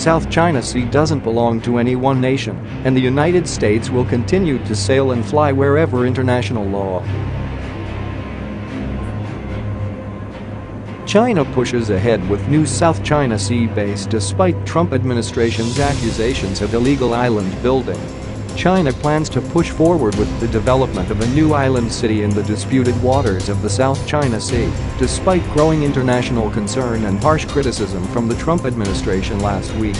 South China Sea doesn't belong to any one nation, and the United States will continue to sail and fly wherever international law. China pushes ahead with new South China Sea base despite Trump administration's accusations of illegal island building. China plans to push forward with the development of a new island city in the disputed waters of the South China Sea, despite growing international concern and harsh criticism from the Trump administration last week.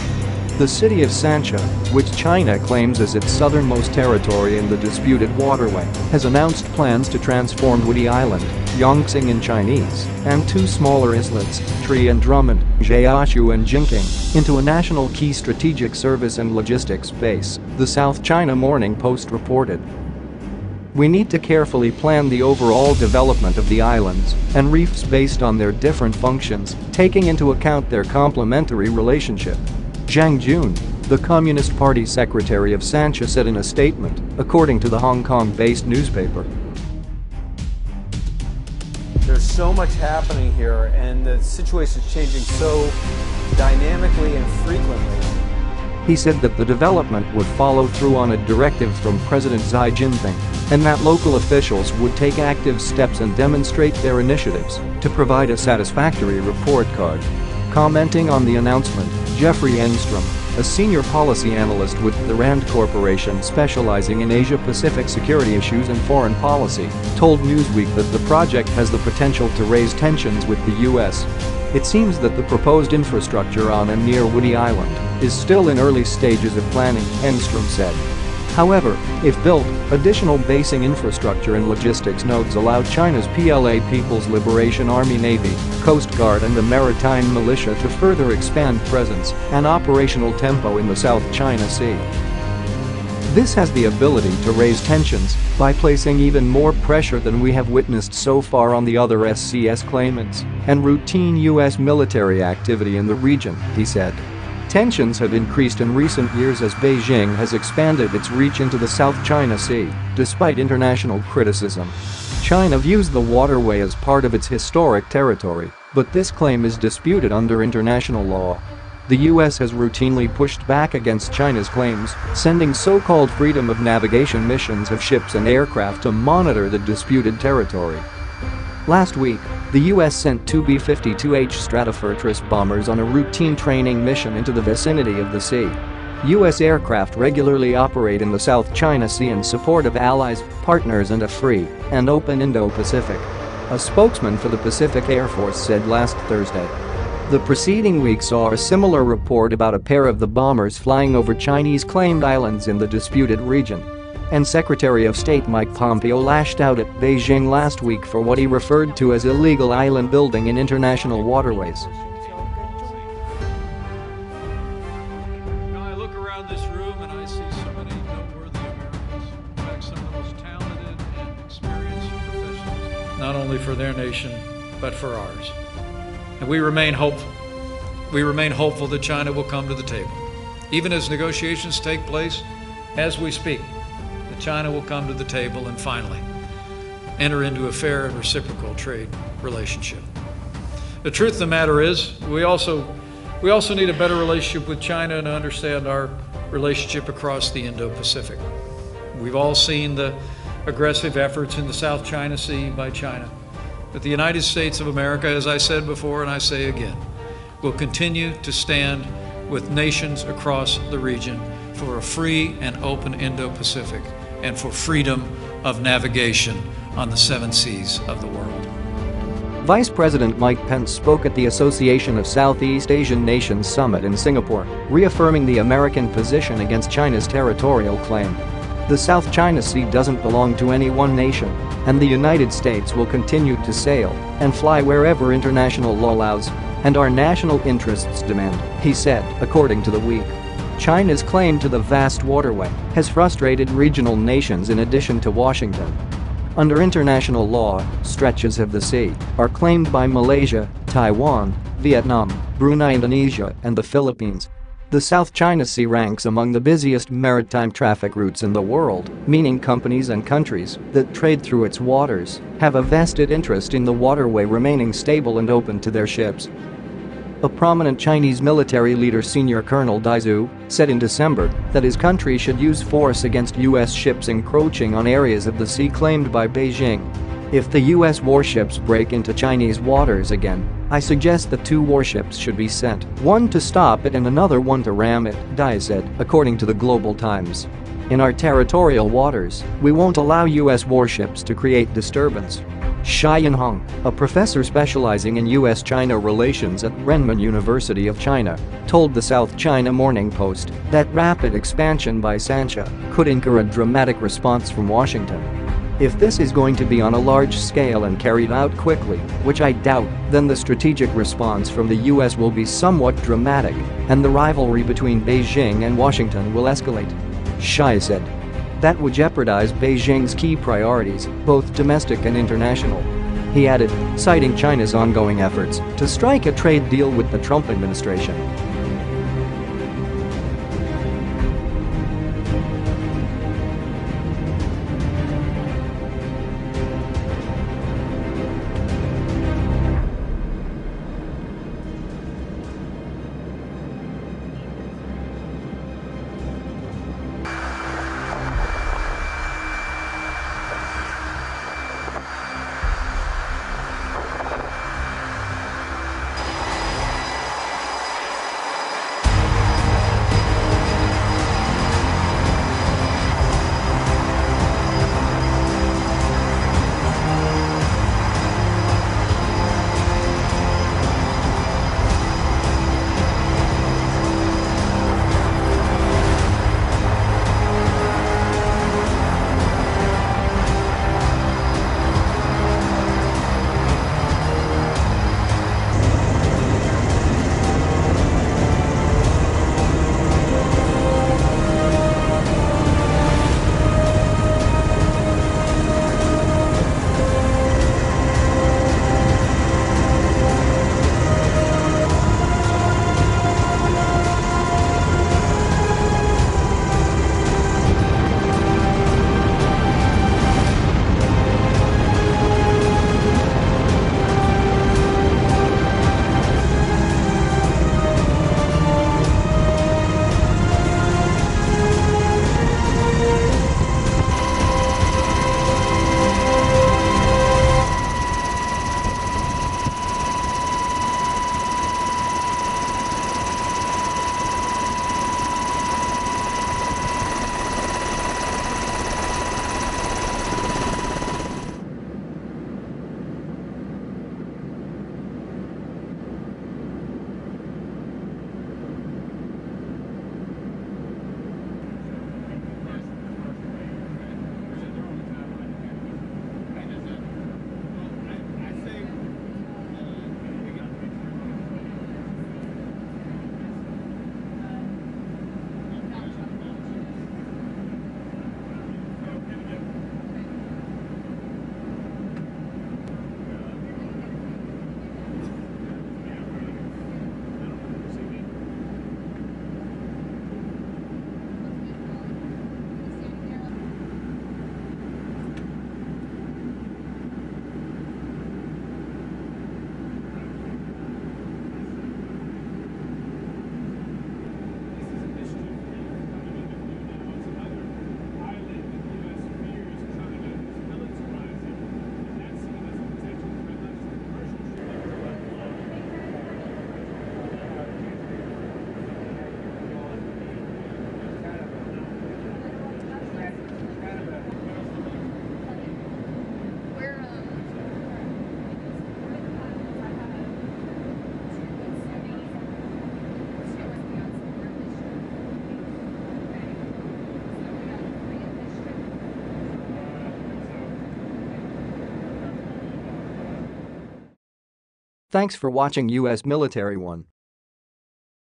The city of Sancha, which China claims as its southernmost territory in the disputed waterway, has announced plans to transform Woody Island, Yongxing in Chinese, and two smaller islets, Tree and Drummond, Jiaoshu and Jingqing, into a national key strategic service and logistics base, the South China Morning Post reported. We need to carefully plan the overall development of the islands and reefs based on their different functions, taking into account their complementary relationship. Zhang Jun, the Communist Party secretary of Sancha, said in a statement, according to the Hong Kong-based newspaper. There's so much happening here, and the situation is changing so dynamically and frequently. He said that the development would follow through on a directive from President Xi Jinping, and that local officials would take active steps and demonstrate their initiatives to provide a satisfactory report card. Commenting on the announcement, Jeffrey Engstrom, a senior policy analyst with the RAND Corporation specializing in Asia-Pacific security issues and foreign policy, told Newsweek that the project has the potential to raise tensions with the U.S. It seems that the proposed infrastructure on and near Woody Island is still in early stages of planning, Engstrom said. However, if built, additional basing infrastructure and logistics nodes allow China's PLA People's Liberation Army, Navy, Coast Guard and the maritime militia to further expand presence and operational tempo in the South China Sea. This has the ability to raise tensions by placing even more pressure than we have witnessed so far on the other SCS claimants and routine U.S. military activity in the region, he said. Tensions have increased in recent years as Beijing has expanded its reach into the South China Sea, despite international criticism. China views the waterway as part of its historic territory, but this claim is disputed under international law. The U.S. has routinely pushed back against China's claims, sending so-called freedom of navigation missions of ships and aircraft to monitor the disputed territory. Last week, the U.S. sent two B-52H Stratofortress bombers on a routine training mission into the vicinity of the sea. U.S. aircraft regularly operate in the South China Sea in support of allies, partners and a free and open Indo-Pacific. A spokesman for the Pacific Air Force said last Thursday. The preceding week saw a similar report about a pair of the bombers flying over Chinese-claimed islands in the disputed region. And Secretary of State Mike Pompeo lashed out at Beijing last week for what he referred to as illegal island building in international waterways. I look around this room and I see so many noteworthy Americans, in fact some of the most talented and experienced professionals, not only for their nation, but for ours. And we remain hopeful. We remain hopeful that China will come to the table. Even as negotiations take place, as we speak, China will come to the table and finally enter into a fair and reciprocal trade relationship. The truth of the matter is, we also need a better relationship with China and understand our relationship across the Indo-Pacific. We've all seen the aggressive efforts in the South China Sea by China. But the United States of America, as I said before and I say again, will continue to stand with nations across the region for a free and open Indo-Pacific and for freedom of navigation on the 7 seas of the world. Vice President Mike Pence spoke at the Association of Southeast Asian Nations Summit in Singapore, reaffirming the American position against China's territorial claim. The South China Sea doesn't belong to any one nation, and the United States will continue to sail and fly wherever international law allows and our national interests demand, he said, according to The Week. China's claim to the vast waterway has frustrated regional nations in addition to Washington. Under international law, stretches of the sea are claimed by Malaysia, Taiwan, Vietnam, Brunei, Indonesia, and the Philippines. The South China Sea ranks among the busiest maritime traffic routes in the world, meaning companies and countries that trade through its waters have a vested interest in the waterway remaining stable and open to their ships. A prominent Chinese military leader, Senior Colonel Dai Zhu, said in December that his country should use force against U.S. ships encroaching on areas of the sea claimed by Beijing. If the U.S. warships break into Chinese waters again, I suggest that 2 warships should be sent, one to stop it and another one to ram it, Dai said, according to the Global Times. In our territorial waters, we won't allow U.S. warships to create disturbance. Xia Yanhong, a professor specializing in U.S.-China relations at Renmin University of China, told the South China Morning Post that rapid expansion by Sanxia could incur a dramatic response from Washington. If this is going to be on a large scale and carried out quickly, which I doubt, then the strategic response from the U.S. will be somewhat dramatic, and the rivalry between Beijing and Washington will escalate. Xia said. That would jeopardize Beijing's key priorities, both domestic and international. He added, citing China's ongoing efforts to strike a trade deal with the Trump administration. Thanks for watching US Military One.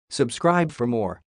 Subscribe for more.